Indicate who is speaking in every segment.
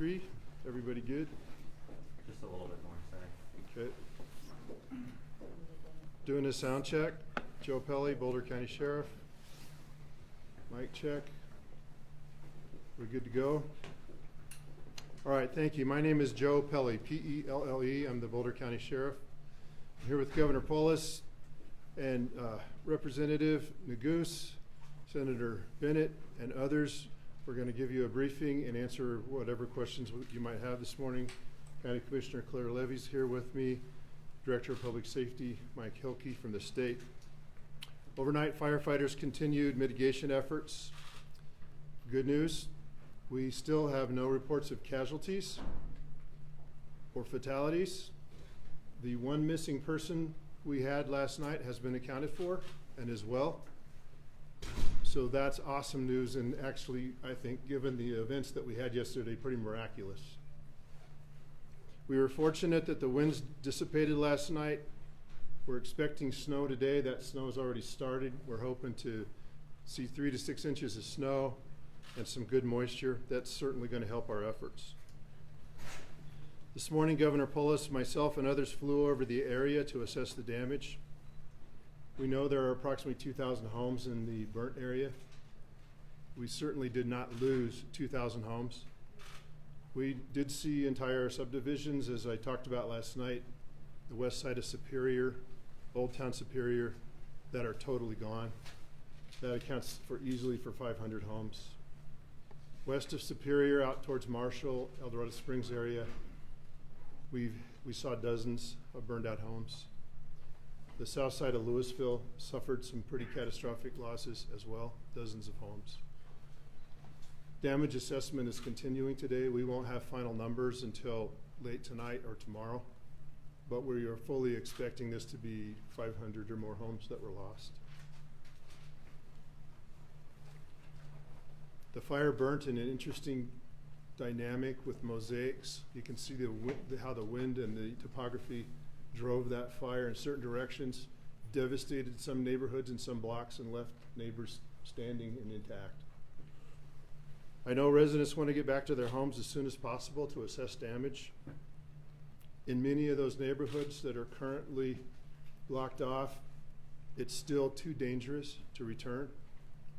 Speaker 1: 3. Everybody good?
Speaker 2: Just a little bit more, sorry.
Speaker 1: Okay. Doing a sound check. Joe Pelley, Boulder County Sheriff. Mic check. We're good to go? All right, thank you. My name is Joe Pelley, P-E-L-L-E. I'm the Boulder County Sheriff. I'm here with Governor Polis and Representative Neguse, Senator Bennett, and others. We're going to give you a briefing and answer whatever questions you might have this morning. County Commissioner Claire Levy's here with me, Director of Public Safety Mike Hilke from the state. Overnight, firefighters continued mitigation efforts. Good news, we still have no reports of casualties or fatalities. The one missing person we had last night has been accounted for and is well. So that's awesome news, and actually, I think, given the events that we had yesterday, pretty miraculous. We were fortunate that the winds dissipated last night. We're expecting snow today. That snow has already started. We're hoping to see 3 to 6 inches of snow and some good moisture. That's certainly going to help our efforts. This morning, Governor Polis, myself, and others flew over the area to assess the damage. We know there are approximately 2,000 homes in the burnt area. We certainly did not lose 2,000 homes. We did see entire subdivisions, as I talked about last night, the west side of Superior, Old Town Superior, that are totally gone. That accounts for easily for 500 homes. West of Superior, out towards Marshall, El Dorado Springs area, we saw dozens of burned out homes. The south side of Louisville suffered some pretty catastrophic losses as well, dozens of homes. Damage assessment is continuing today. We won't have final numbers until late tonight or tomorrow, but we are fully expecting this to be 500 or more homes that were lost. The fire burnt in an interesting dynamic with mosaics. You can see how the wind and the topography drove that fire in certain directions, devastated some neighborhoods and some blocks, and left neighbors standing and intact. I know residents want to get back to their homes as soon as possible to assess damage. In many of those neighborhoods that are currently blocked off, it's still too dangerous to return.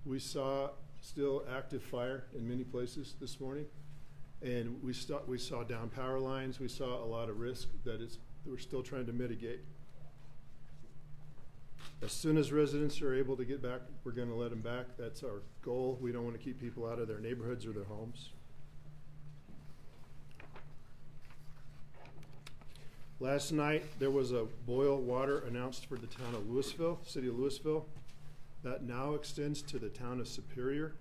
Speaker 1: We saw still active fire in many places this morning, and we saw down power lines. We saw a lot of risk that we're still trying to mitigate. As soon as residents are able to get back, we're going to let them back. That's our goal. We don't want to keep people out of their neighborhoods or their homes. Last night, there was a boil water announced for the town of Louisville, city of Louisville. That now extends to the town of Superior.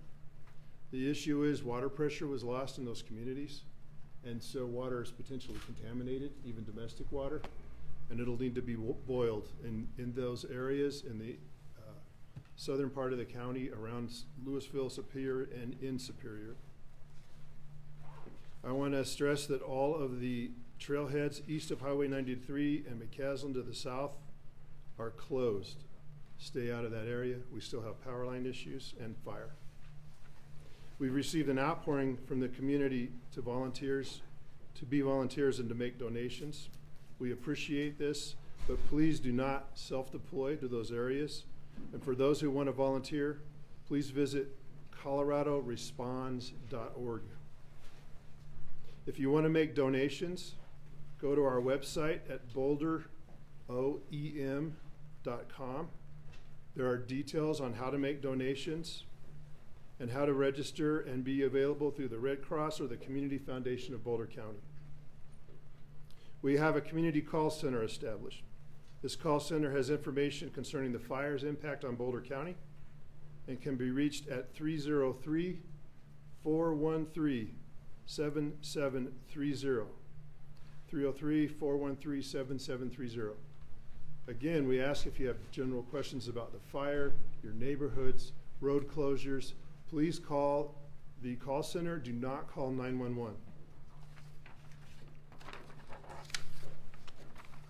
Speaker 1: The issue is water pressure was lost in those communities, and so water is potentially contaminated, even domestic water, and it'll need to be boiled in those areas in the southern part of the county around Louisville, Superior, and in Superior. I want to stress that all of the trailheads east of Highway 93 and McCaslin to the south are closed. Stay out of that area. We still have power line issues and fire. We've received an outpouring from the community to be volunteers and to make donations. We appreciate this, but please do not self-deploy to those areas. And for those who want to volunteer, please visit coloradoresponds.org. If you want to make donations, go to our website at boulderoem.com. There are details on how to make donations and how to register and be available through the Red Cross or the Community Foundation of Boulder County. We have a community call center established. This call center has information concerning the fire's impact on Boulder County and can be reached at 303-413-7730. 303-413-7730. Again, we ask if you have general questions about the fire, your neighborhoods, road closures, please call the call center. Do not call 911.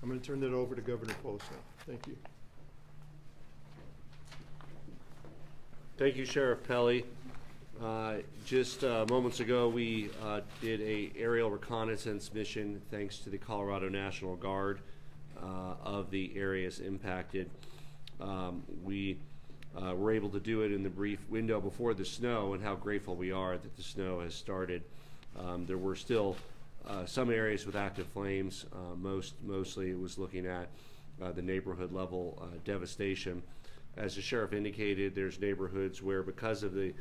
Speaker 1: I'm going to turn that over to Governor Polis now. Thank you.
Speaker 3: Thank you, Sheriff Pelley. Just moments ago, we did a aerial reconnaissance mission thanks to the Colorado National Guard of the areas impacted. We were able to do it in the brief window before the snow, and how grateful we are that the snow has started. There were still some areas with active flames. Mostly it was looking at the neighborhood level devastation. As the sheriff indicated, there's neighborhoods where, because of the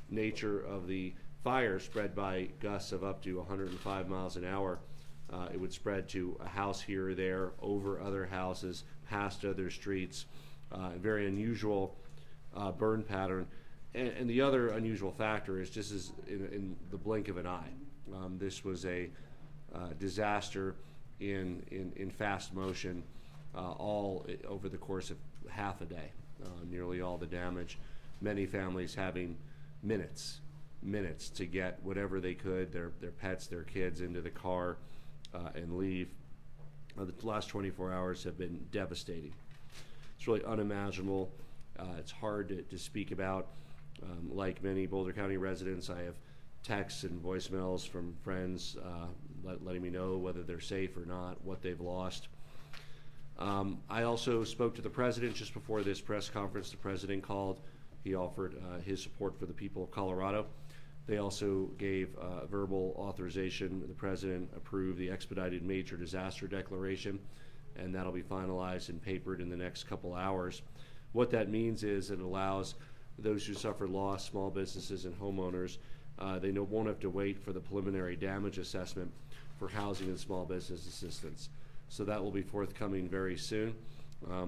Speaker 3: nature of the fire spread by gusts of up to 105 miles an hour, it would spread to a house here or there, over other houses, past other streets. Very unusual burn pattern. And the other unusual factor is just as in the blink of an eye. This was a disaster in fast motion, all over the course of half a day. Nearly all the damage, many families having minutes to get whatever they could, their pets, their kids, into the car and leave. The last 24 hours have been devastating. It's really unimaginable. It's hard to speak about. Like many Boulder County residents, I have texts and voicemails from friends letting me know whether they're safe or not, what they've lost. I also spoke to the president just before this press conference. The president called. He offered his support for the people of Colorado. They also gave verbal authorization. The president approved the Expedited Major Disaster Declaration, and that'll be finalized and papered in the next couple hours. What that means is it allows those who suffer loss, small businesses and homeowners, they won't have to wait for the preliminary damage assessment for housing and small business assistance. So that will be forthcoming very soon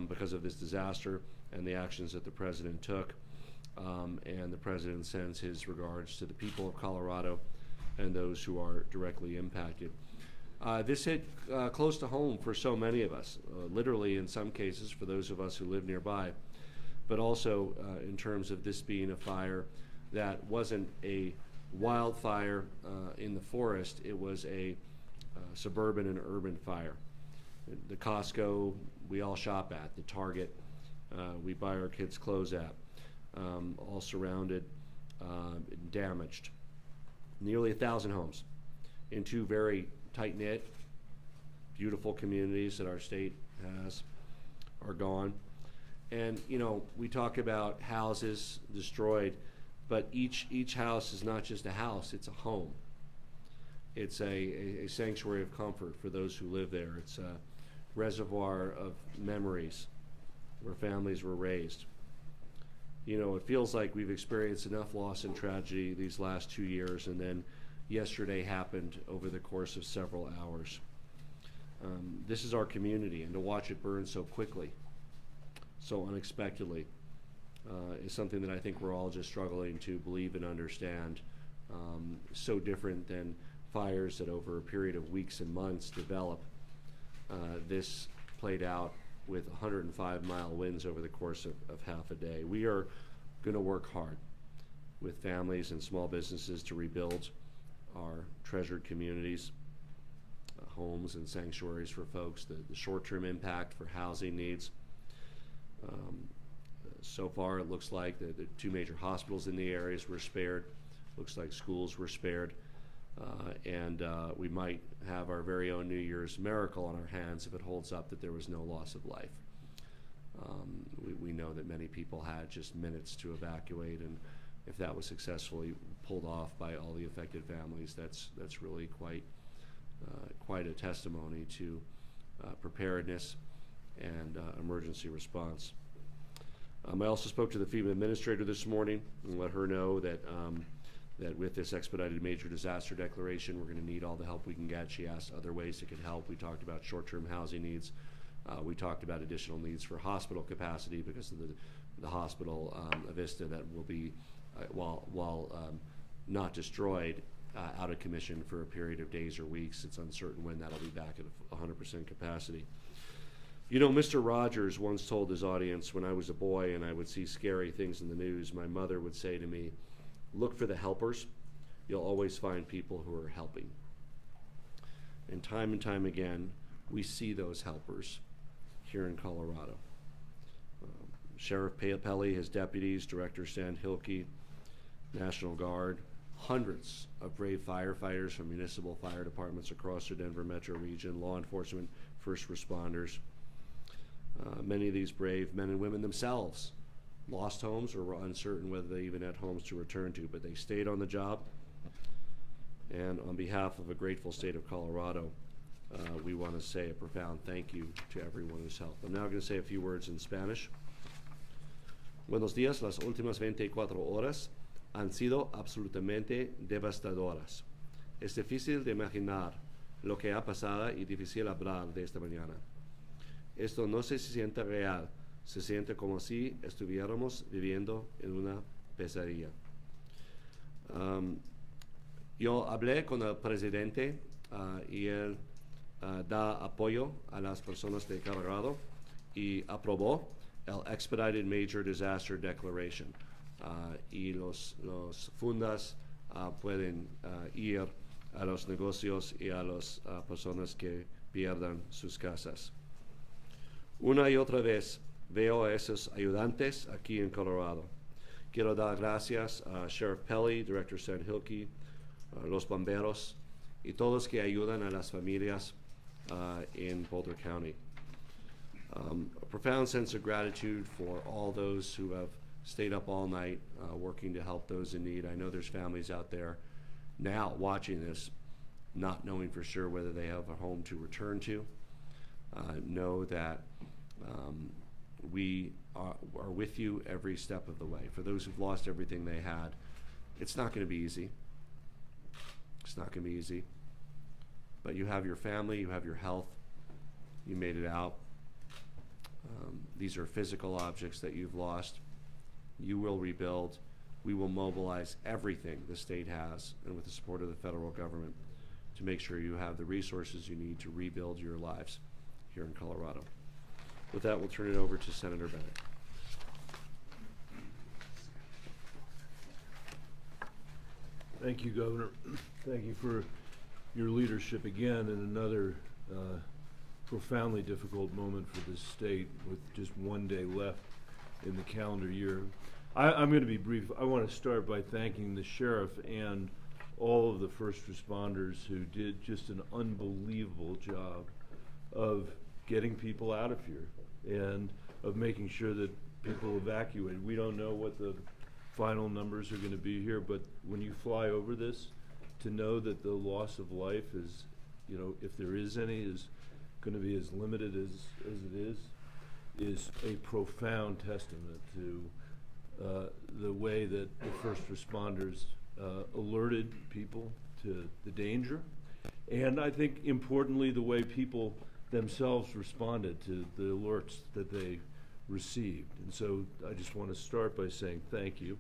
Speaker 3: because of this disaster and the actions that the president took. And the president sends his regards to the people of Colorado and those who are directly impacted. This hit close to home for so many of us, literally in some cases for those of us who live nearby, but also in terms of this being a fire that wasn't a wildfire in the forest. It was a suburban and urban fire. The Costco we all shop at, the Target we buy our kids' clothes at, all surrounded, damaged. Nearly 1,000 homes in two very tight-knit, beautiful communities that our state has are gone. And you know, we talk about houses destroyed, but each house is not just a house, it's a home. It's a sanctuary of comfort for those who live there. It's a reservoir of memories where families were raised. You know, it feels like we've experienced enough loss and tragedy these last 2 years, and then yesterday happened over the course of several hours. This is our community, and to watch it burn so quickly, so unexpectedly, is something that I think we're all just struggling to believe and understand. So different than fires that over a period of weeks and months develop. This played out with 105-mile winds over the course of half a day. We are going to work hard with families and small businesses to rebuild our treasured communities, homes and sanctuaries for folks, the short-term impact for housing needs. So far, it looks like the two major hospitals in the areas were spared. Looks like schools were spared. And we might have our very own New Year's miracle on our hands if it holds up that there was no loss of life. We know that many people had just minutes to evacuate, and if that was successfully pulled off by all the affected families, that's really quite a testimony to preparedness and emergency response. I also spoke to the FEMA administrator this morning and let her know that that with this Expedited Major Disaster Declaration, we're going to need all the help we can get. She asked other ways it could help. We talked about short-term housing needs. We talked about additional needs for hospital capacity because of the hospital, Avista, that will be, while not destroyed, out of commission for a period of days or weeks. It's uncertain when that'll be back at 100% capacity. You know, Mr. Rogers once told his audience, when I was a boy and I would see scary things in the news, my mother would say to me, "Look for the helpers. You'll always find people who are helping." And time again, we see those helpers here in Colorado. Sheriff Pelly, his deputies, Director Stan Hilke, National Guard, hundreds of brave firefighters from municipal fire departments across the Denver metro region, law enforcement, first responders. Many of these brave men and women themselves lost homes or were uncertain whether they even had homes to return to, but they stayed on the job. And on behalf of a grateful state of Colorado, we want to say a profound thank you to everyone who's helped. I'm now going to say a few words in Spanish. Buenos días. Las últimas 24 horas han sido absolutamente devastadoras. Es difícil de imaginar lo que ha pasado y difícil hablar de esta mañana. Esto no se siente real, se siente como si estuviéramos viviendo en una pesadilla. Yo hablé con el presidente y él da apoyo a las personas de Colorado y aprobó el Expedited Major Disaster Declaration. Y los fundas pueden ir a los negocios y a las personas que pierdan sus casas. Una y otra vez veo a esos ayudantes aquí en Colorado. Quiero dar gracias a Sheriff Pelly, Director Stan Hilke, los bomberos y todos que ayudan a las familias in Boulder County. A profound sense of gratitude for all those who have stayed up all night working to help those in need. I know there's families out there now watching this, not knowing for sure whether they have a home to return to. Know that we are with you every step of the way. For those who've lost everything they had, it's not going to be easy. It's not going to be easy. But you have your family, you have your health, you made it out. These are physical objects that you've lost. You will rebuild. We will mobilize everything the state has, and with the support of the federal government, to make sure you have the resources you need to rebuild your lives here in Colorado. With that, we'll turn it over to Senator Bennett.
Speaker 4: Thank you, Governor. Thank you for your leadership again in another profoundly difficult moment for this state with just one day left in the calendar year. I'm going to be brief. I want to start by thanking the sheriff and all of the first responders who did just an unbelievable job of getting people out of here and of making sure that people evacuated. We don't know what the final numbers are going to be here, but when you fly over this, to know that the loss of life is, you know, if there is any, is going to be as limited as it is a profound testament to the way that the first responders alerted people to the danger, and I think importantly the way people themselves responded to the alerts that they received. And so I just want to start by saying thank you.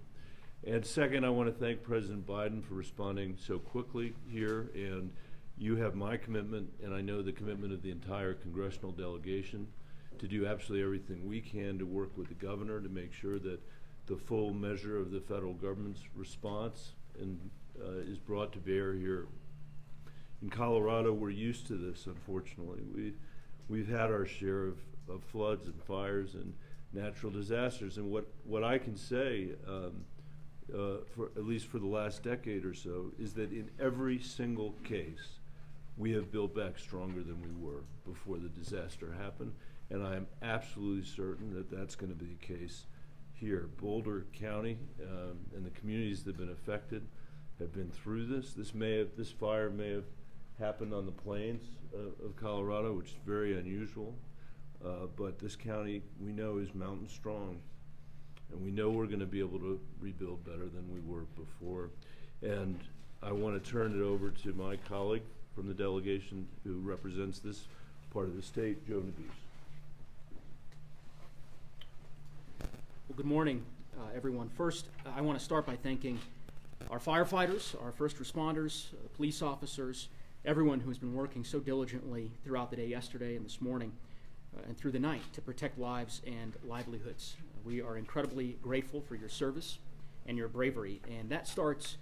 Speaker 4: And second, I want to thank President Biden for responding so quickly here, and you have my commitment, and I know the commitment of the entire congressional delegation, to do absolutely everything we can to work with the governor to make sure that the full measure of the federal government's response is brought to bear here. In Colorado, we're used to this, unfortunately. We've had our share of floods and fires and natural disasters, and what I can say, for at least for the last decade or so, is that in every single case, we have built back stronger than we were before the disaster happened, and I am absolutely certain that that's going to be the case here. Boulder County and the communities that have been affected have been through this. This fire may have happened on the plains of Colorado, which is very unusual, but this county we know is mountain strong, and we know we're going to be able to rebuild better than we were before. And I want to turn it over to my colleague from the delegation who represents this part of the state, Joe Nabuse.
Speaker 5: Well, good morning, everyone. First, I want to start by thanking our firefighters, our first responders, police officers, everyone who's been working so diligently throughout the day yesterday and this morning and through the night to protect lives and livelihoods. We are incredibly grateful for your service and your bravery, and that starts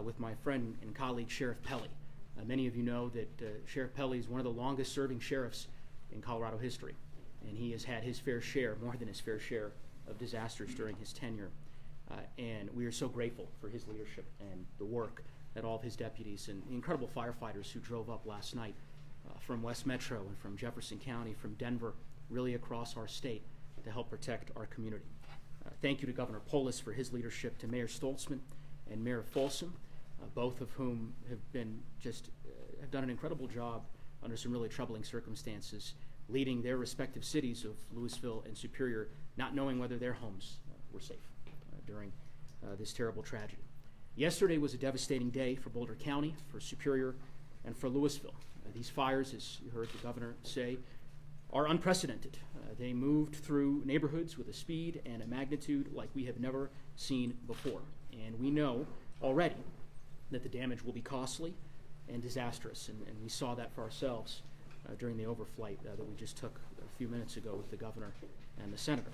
Speaker 5: with my friend and colleague, Sheriff Pelly. Many of you know that Sheriff Pelly is one of the longest-serving sheriffs in Colorado history, and he has had his fair share, more than his fair share, of disasters during his tenure. And we are so grateful for his leadership and the work that all of his deputies and the incredible firefighters who drove up last night from West Metro and from Jefferson County, from Denver, really across our state to help protect our community. Thank you to Governor Polis for his leadership, to Mayor Stoltzman and Mayor Folsom, both of whom have been have done an incredible job under some really troubling circumstances, leading their respective cities of Louisville and Superior, not knowing whether their homes were safe during this terrible tragedy. Yesterday was a devastating day for Boulder County, for Superior, and for Louisville. These fires, as you heard the governor say, are unprecedented. They moved through neighborhoods with a speed and a magnitude like we have never seen before. And we know already that the damage will be costly and disastrous, and we saw that for ourselves during the overflight that we just took a few minutes ago with the governor and the senator.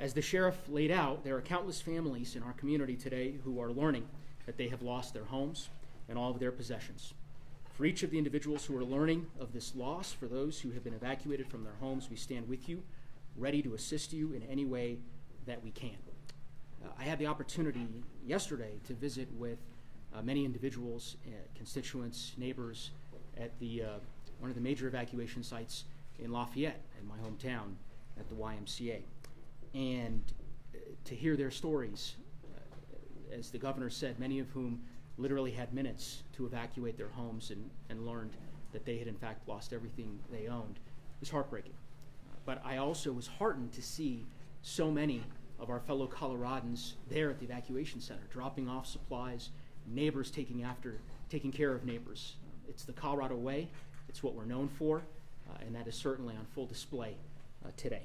Speaker 5: As the sheriff laid out, there are countless families in our community today who are learning that they have lost their homes and all of their possessions. For each of the individuals who are learning of this loss, for those who have been evacuated from their homes, we stand with you, ready to assist you in any way that we can. I had the opportunity yesterday to visit with many individuals, constituents, neighbors at one of the major evacuation sites in Lafayette, in my hometown, at the YMCA. And to hear their stories, as the governor said, many of whom literally had minutes to evacuate their homes and learned that they had in fact lost everything they owned, was heartbreaking. But I also was heartened to see so many of our fellow Coloradans there at the evacuation center, dropping off supplies, neighbors taking care of neighbors. It's the Colorado way. It's what we're known for, and that is certainly on full display today.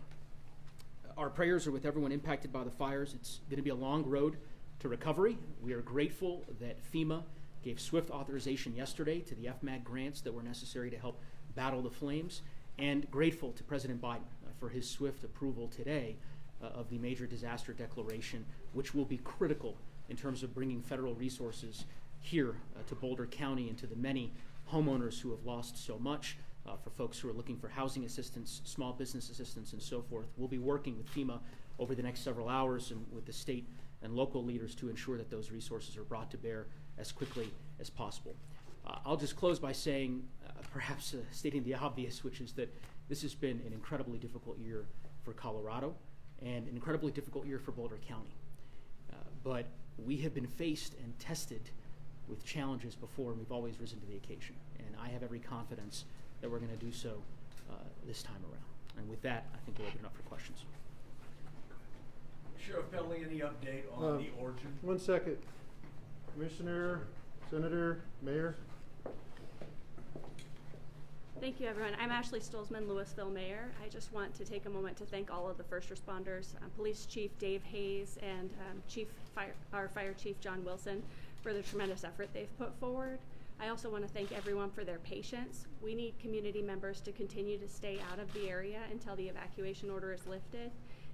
Speaker 5: Our prayers are with everyone impacted by the fires. It's going to be a long road to recovery. We are grateful that FEMA gave swift authorization yesterday to the FMAG grants that were necessary to help battle the flames, and grateful to President Biden for his swift approval today of the major disaster declaration, which will be critical in terms of bringing federal resources here to Boulder County and to the many homeowners who have lost so much, for folks who are looking for housing assistance, small business assistance, and so forth. We'll be working with FEMA over the next several hours and with the state and local leaders to ensure that those resources are brought to bear as quickly as possible. I'll just close by saying, perhaps stating the obvious, which is that this has been an incredibly difficult year for Colorado and an incredibly difficult year for Boulder County. But we have been faced and tested with challenges before, and we've always risen to the occasion. And I have every confidence that we're going to do so this time around. And with that, I think we'll open it up for questions.
Speaker 6: Sheriff Penley, any update on the origin?
Speaker 1: 1 second. Commissioner, Senator, Mayor.
Speaker 7: Thank you, everyone. I'm Ashley Stolzman, Louisville Mayor. I just want to take a moment to thank all of the first responders, Police Chief Dave Hayes and our Fire Chief John Wilson, for the tremendous effort they've put forward. I also want to thank everyone for their patience. We need community members to continue to stay out of the area until the evacuation order is lifted.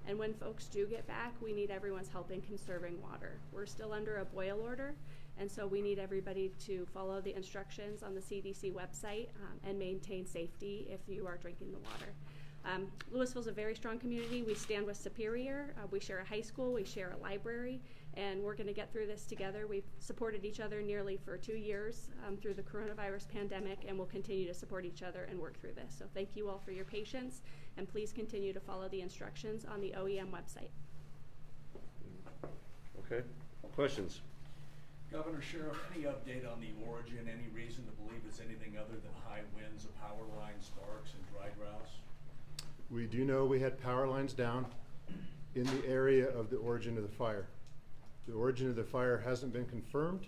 Speaker 7: And when folks do get back, we need everyone's help in conserving water. We're still under a boil order, and so we need everybody to follow the instructions on the CDC website and maintain safety if you are drinking the water. Louisville's a very strong community. We stand with Superior. We share a high school, we share a library, and we're going to get through this together. We've supported each other nearly for 2 years through the coronavirus pandemic, and we'll continue to support each other and work through this. So thank you all for your patience, and please continue to follow the instructions on the OEM website.
Speaker 3: Okay. Questions?
Speaker 6: Governor, Sheriff, any update on the origin? Any reason to believe it's anything other than high winds, a power line, sparks, and dry grouse?
Speaker 1: We do know we had power lines down in the area of the origin of the fire. The origin of the fire hasn't been confirmed.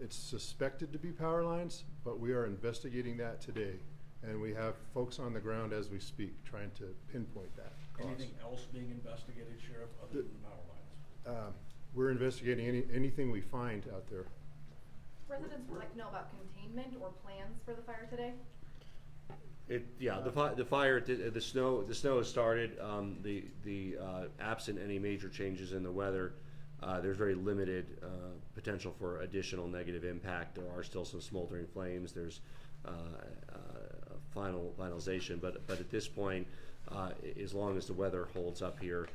Speaker 1: It's suspected to be power lines, but we are investigating that today. And we have folks on the ground as we speak trying to pinpoint that cause.
Speaker 6: Anything else being investigated, Sheriff, other than the power lines?
Speaker 1: We're investigating anything we find out there.
Speaker 8: Residents would like to know about containment or plans for the fire today.
Speaker 3: The fire, the snow has started. Absent any major changes in the weather, there's very limited potential for additional negative impact. There are still some smoldering flames. There's finalization, but at this point, as long as the weather holds up here,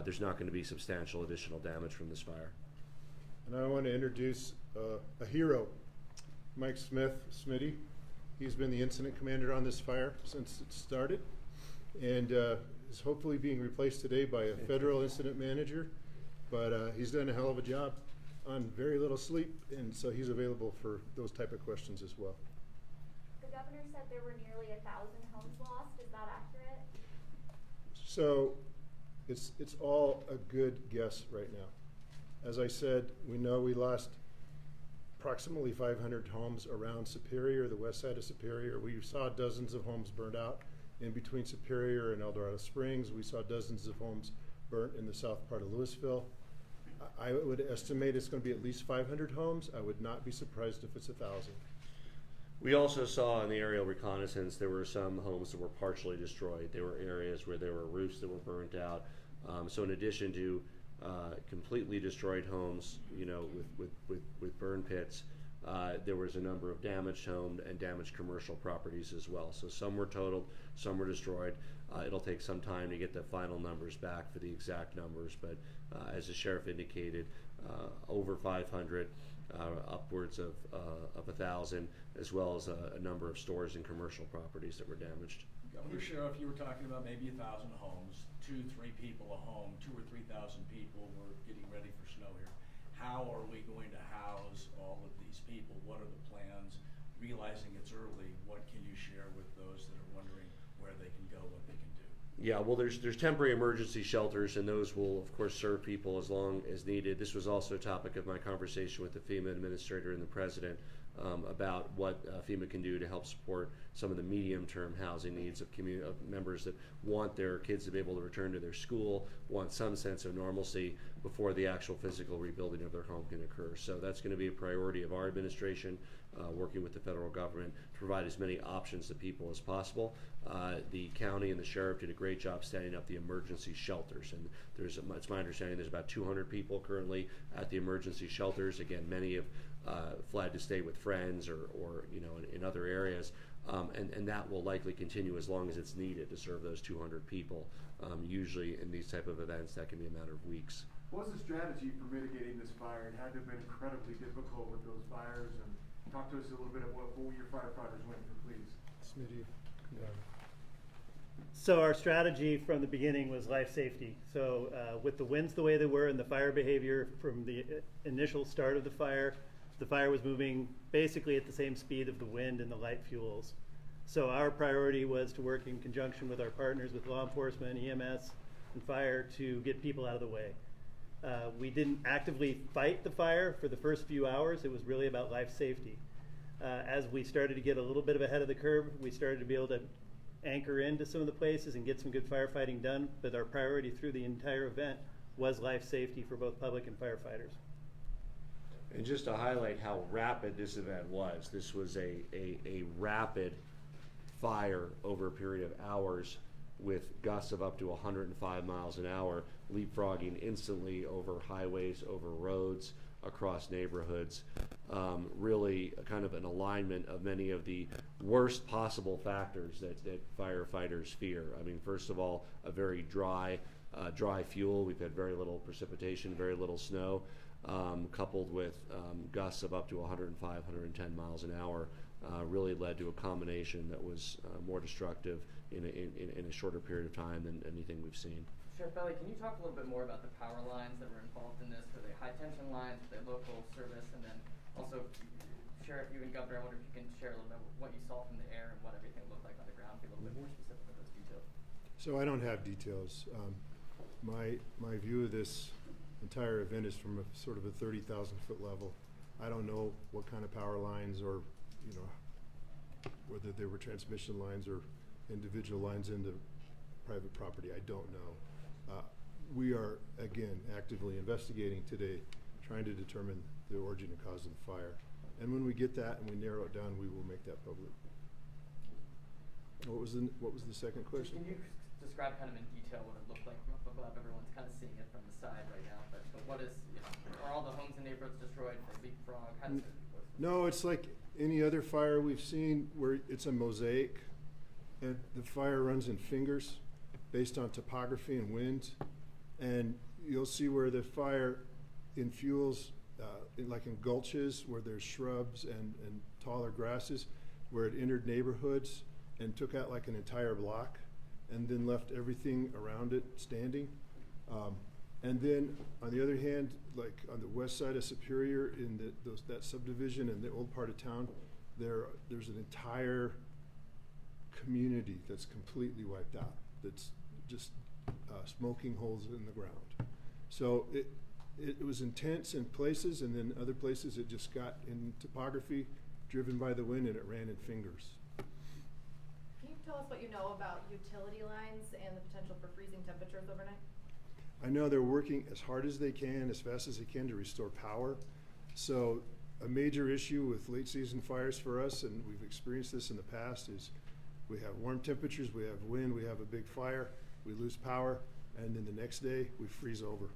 Speaker 3: there's not going to be substantial additional damage from this fire.
Speaker 1: And I want to introduce a hero, Mike Smith, Smitty. He's been the incident commander on this fire since it started, and is hopefully being replaced today by a federal incident manager. But he's done a hell of a job on very little sleep, and so he's available for those type of questions as well.
Speaker 9: The governor said there were nearly 1,000 homes lost. Is that accurate?
Speaker 1: So it's all a good guess right now. As I said, we know we lost approximately 500 homes around Superior, the west side of Superior. We saw dozens of homes burned out in between Superior and El Dorado Springs. We saw dozens of homes burnt in the south part of Louisville. I would estimate it's going to be at least 500 homes. I would not be surprised if it's 1,000.
Speaker 3: We also saw in the aerial reconnaissance there were some homes that were partially destroyed. There were areas where there were roofs that were burnt out. So in addition to completely destroyed homes, with burn pits, there was a number of damaged home and damaged commercial properties as well. So some were totaled, some were destroyed. It'll take some time to get the final numbers back for the exact numbers, but as the sheriff indicated, over 500, upwards of 1,000, as well as a number of stores and commercial properties that were damaged.
Speaker 6: Governor, Sheriff, you were talking about maybe 1,000 homes, 2-3 people a home, 2,000 or 3,000 people. We're getting ready for snow here. How are we going to house all of these people? What are the plans? Realizing it's early, what can you share with those that are wondering where they can go, what they can do?
Speaker 3: Yeah, well, there's temporary emergency shelters, and those will, of course, serve people as long as needed. This was also a topic of my conversation with the FEMA administrator and the president about what FEMA can do to help support some of the medium-term housing needs of members that want their kids to be able to return to their school, want some sense of normalcy before the actual physical rebuilding of their home can occur. So that's going to be a priority of our administration, working with the federal government to provide as many options to people as possible. The county and the sheriff did a great job standing up the emergency shelters, and it's my understanding there's about 200 people currently at the emergency shelters. Again, many have fled to stay with friends or in other areas, and that will likely continue as long as it's needed to serve those 200 people. Usually in these type of events, that can be a matter of weeks.
Speaker 10: What was the strategy for mitigating this fire? It had to have been incredibly difficult with those fires, and talk to us a little bit about what your firefighters went through, please.
Speaker 1: Smitty, yeah.
Speaker 11: So our strategy from the beginning was life safety. So with the winds the way they were and the fire behavior from the initial start of the fire was moving basically at the same speed of the wind and the light fuels. So our priority was to work in conjunction with our partners, with law enforcement, EMS, and fire to get people out of the way. We didn't actively fight the fire for the first few hours. It was really about life safety. As we started to get a little bit of ahead of the curve, we started to be able to anchor into some of the places and get some good firefighting done, but our priority through the entire event was life safety for both public and firefighters.
Speaker 3: And just to highlight how rapid this event was, this was a rapid fire over a period of hours with gusts of up to 105 miles an hour, leapfrogging instantly over highways, over roads, across neighborhoods. Really kind of an alignment of many of the worst possible factors that firefighters fear. I mean, first of all, a very dry fuel. We've had very little precipitation, very little snow, coupled with gusts of up to 105, 110 miles an hour, really led to a combination that was more destructive in a shorter period of time than anything we've seen.
Speaker 12: Sheriff Belly, can you talk a little bit more about the power lines that were involved in this? Were they high tension lines, were they local service, and then also, Sheriff, you and Governor, I wonder if you can share a little bit what you saw from the air and what everything looked like on the ground, be a little bit more specific with those details.
Speaker 1: So I don't have details. My view of this entire event is from a sort of a 30,000 foot level. I don't know what kind of power lines or, whether they were transmission lines or individual lines into private property. I don't know. We are, again, actively investigating today, trying to determine the origin and cause of the fire. And when we get that and we narrow it down, we will make that public. What was the second question?
Speaker 12: Can you describe kind of in detail what it looked like from up above? Everyone's kind of seeing it from the side right now, but what is, are all the homes and neighborhoods destroyed? They leapfrog? How does it work?
Speaker 1: No, it's like any other fire we've seen where it's a mosaic and the fire runs in fingers based on topography and wind. And you'll see where the fire infuels, like in gulches where there's shrubs and taller grasses, where it entered neighborhoods and took out like an entire block and then left everything around it standing. And then on the other hand, like on the west side of Superior in that subdivision in the old part of town, there's an entire community that's completely wiped out. That's just smoking holes in the ground. So it was intense in places, and then other places it just got in topography, driven by the wind, and it ran in fingers.
Speaker 8: Can you tell us what you know about utility lines and the potential for freezing temperatures overnight?
Speaker 1: I know they're working as hard as they can, as fast as they can to restore power. So a major issue with late season fires for us, and we've experienced this in the past, is we have warm temperatures, we have wind, we have a big fire, we lose power, and then the next day we freeze over.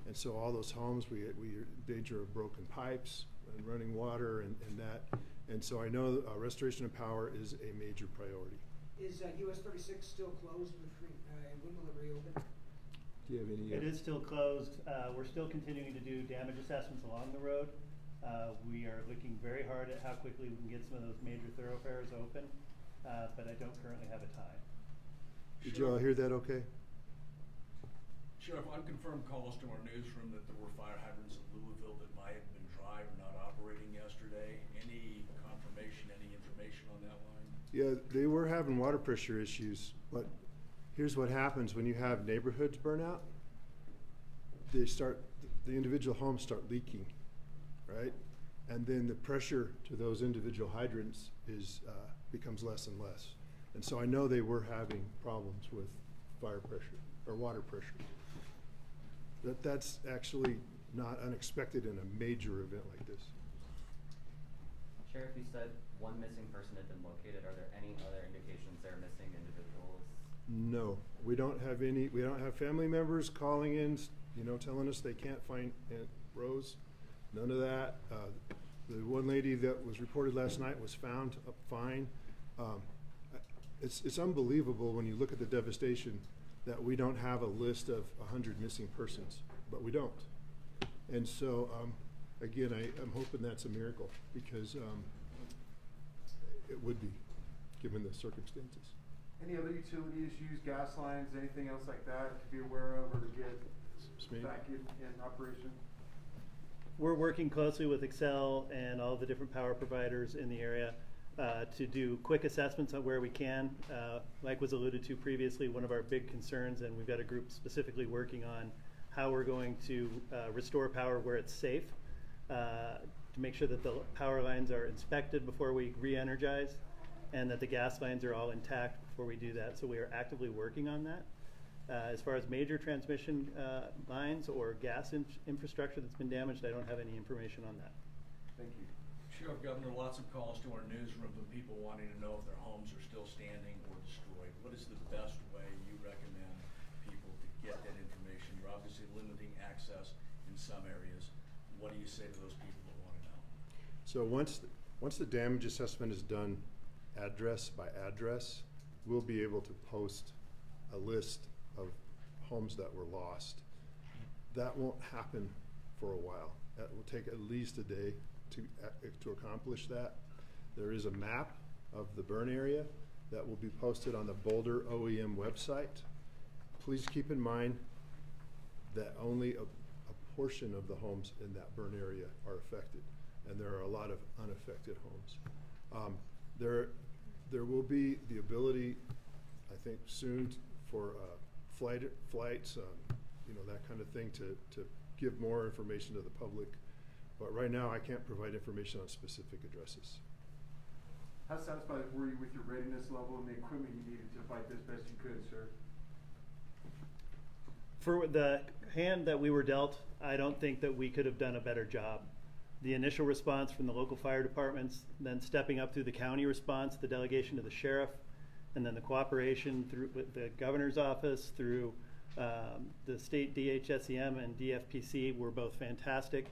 Speaker 1: And so all those homes, we are in danger of broken pipes and running water and that. And so I know restoration of power is a major priority.
Speaker 13: Is US 36 still closed, and when will it reopen?
Speaker 1: Do you have any?
Speaker 11: It is still closed. We're still continuing to do damage assessments along the road. We are looking very hard at how quickly we can get some of those major thoroughfares open, but I don't currently have a time.
Speaker 1: Did you all hear that okay?
Speaker 6: Sheriff, unconfirmed calls to our newsroom that there were fire hydrants in Louisville that might have been dry or not operating yesterday. Any confirmation, any information on that line?
Speaker 1: Yeah, they were having water pressure issues, but here's what happens when you have neighborhoods burn out. The individual homes start leaking, right? And then the pressure to those individual hydrants becomes less and less. And so I know they were having problems with fire pressure or water pressure. That's actually not unexpected in a major event like this.
Speaker 2: Sheriff, you said one missing person had been located. Are there any other indications they're missing individuals?
Speaker 1: No, we don't have any. We don't have family members calling in, telling us they can't find Aunt Rose. None of that. The one lady that was reported last night was found up fine. It's unbelievable when you look at the devastation that we don't have a list of 100 missing persons, but we don't. And so, again, I'm hoping that's a miracle, because it would be, given the circumstances.
Speaker 10: Any other utility issues, gas lines, anything else like that to be aware of or to get back in operation?
Speaker 11: We're working closely with Excel and all the different power providers in the area to do quick assessments on where we can. Like was alluded to previously, one of our big concerns, and we've got a group specifically working on how we're going to restore power where it's safe, to make sure that the power lines are inspected before we re-energize, and that the gas lines are all intact before we do that. So we are actively working on that. As far as major transmission lines or gas infrastructure that's been damaged, I don't have any information on that.
Speaker 10: Thank you.
Speaker 6: Sheriff, Governor, lots of calls to our newsroom from people wanting to know if their homes are still standing or destroyed. What is the best way you recommend people to get that information? You're obviously limiting access in some areas. What do you say to those people that want to know?
Speaker 1: So once the damage assessment is done address by address, we'll be able to post a list of homes that were lost. That won't happen for a while. That will take at least a day to accomplish that. There is a map of the burn area that will be posted on the Boulder OEM website. Please keep in mind that only a portion of the homes in that burn area are affected, and there are a lot of unaffected homes. There will be the ability, I think, soon for flights, that kind of thing, to give more information to the public. But right now, I can't provide information on specific addresses.
Speaker 10: How satisfied were you with your readiness level and the equipment you needed to fight this best you could, sir?
Speaker 11: For the hand that we were dealt, I don't think that we could have done a better job. The initial response from the local fire departments, then stepping up through the county response, the delegation to the sheriff, and then the cooperation through the governor's office, through the state DHSEM and DFPC were both fantastic.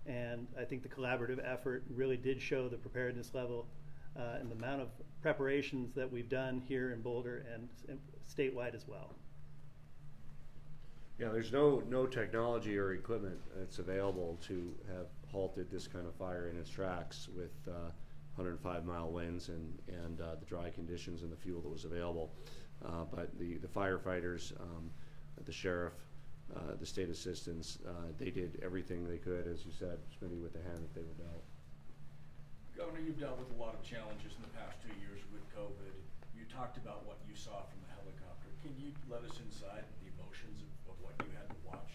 Speaker 11: And I think the collaborative effort really did show the preparedness level and the amount of preparations that we've done here in Boulder and statewide as well.
Speaker 3: Yeah, there's no technology or equipment that's available to have halted this kind of fire in its tracks with 105-mile winds and the dry conditions and the fuel that was available. But the firefighters, the sheriff, the state assistants, they did everything they could, as you said, Smitty, with the hand that they were dealt.
Speaker 6: Governor, you've dealt with a lot of challenges in the past 2 years with COVID. You talked about what you saw from the helicopter. Can you let us inside the emotions of what you had to watch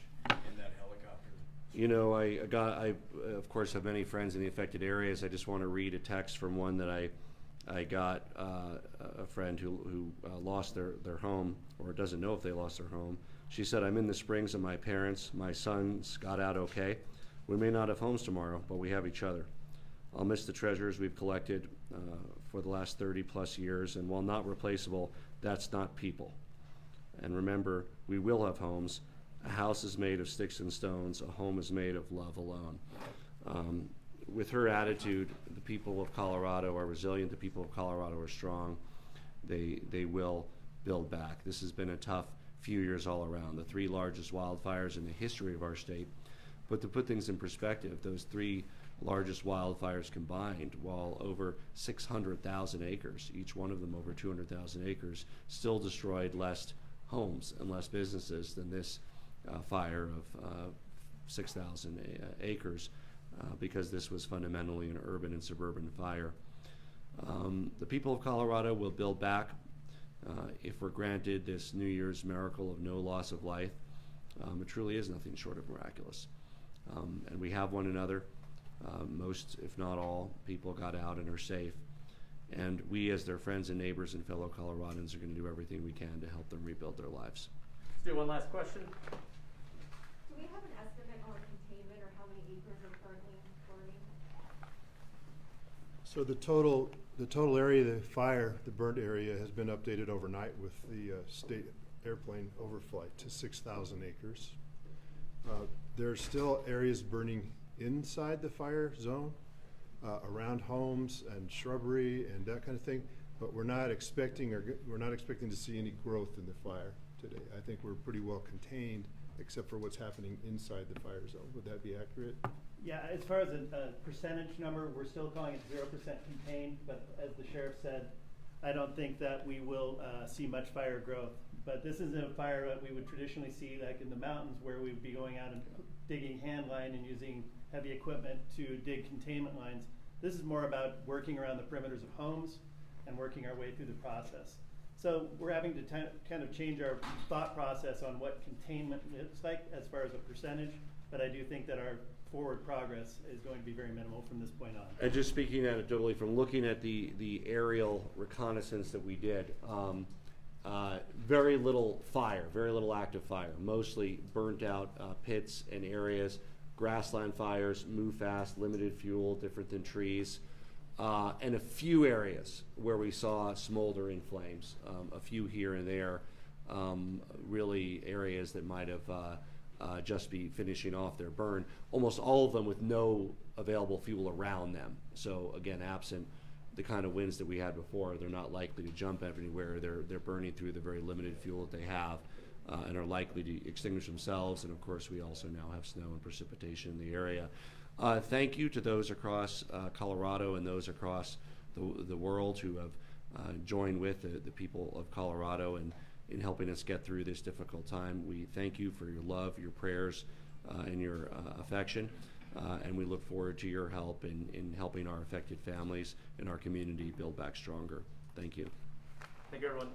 Speaker 6: in that helicopter?
Speaker 3: You know, I of course have many friends in the affected areas. I just want to read a text from one that I got, a friend who lost their home, or doesn't know if they lost their home. She said, "I'm in the Springs with my parents. My sons got out okay. We may not have homes tomorrow, but we have each other. I'll miss the treasures we've collected for the last 30 plus years, and while not replaceable, that's not people. And remember, we will have homes. A house is made of sticks and stones. A home is made of love alone." With her attitude, the people of Colorado are resilient. The people of Colorado are strong. They will build back. This has been a tough few years all around. The 3 largest wildfires in the history of our state. But to put things in perspective, those 3 largest wildfires combined, while over 600,000 acres, each one of them over 200,000 acres, still destroyed less homes and less businesses than this fire of 6,000 acres, because this was fundamentally an urban and suburban fire. The people of Colorado will build back if we're granted this New Year's miracle of no loss of life. It truly is nothing short of miraculous. And we have one another. Most, if not all, people got out and are safe. And we, as their friends and neighbors and fellow Coloradans, are going to do everything we can to help them rebuild their lives.
Speaker 12: Let's do one last question.
Speaker 8: Do we have an estimate on containment or how many acres are currently burning?
Speaker 1: So the total area of the fire, the burnt area, has been updated overnight with the state airplane overflight to 6,000 acres. There are still areas burning inside the fire zone, around homes and shrubbery and that kind of thing, but we're not expecting to see any growth in the fire today. I think we're pretty well contained, except for what's happening inside the fire zone. Would that be accurate?
Speaker 11: Yeah, as far as a percentage number, we're still calling it 0% contained, but as the sheriff said, I don't think that we will see much fire growth. But this isn't a fire that we would traditionally see like in the mountains, where we would be going out and digging hand line and using heavy equipment to dig containment lines. This is more about working around the perimeters of homes and working our way through the process. So we're having to kind of change our thought process on what containment looks like as far as a percentage, but I do think that our forward progress is going to be very minimal from this point on.
Speaker 3: And just speaking anecdotally, from looking at the aerial reconnaissance that we did, very little fire, very little active fire, mostly burnt out pits and areas, grassland fires, move fast, limited fuel, different than trees, and a few areas where we saw smoldering flames, a few here and there, really areas that might have just be finishing off their burn, almost all of them with no available fuel around them. So again, absent the kind of winds that we had before, they're not likely to jump everywhere. They're burning through the very limited fuel that they have, and are likely to extinguish themselves. And of course, we also now have snow and precipitation in the area. Thank you to those across Colorado and those across the world who have joined with the people of Colorado in helping us get through this difficult time. We thank you for your love, your prayers, and your affection. And we look forward to your help in helping our affected families and our community build back stronger. Thank you.
Speaker 12: Thank you, everyone.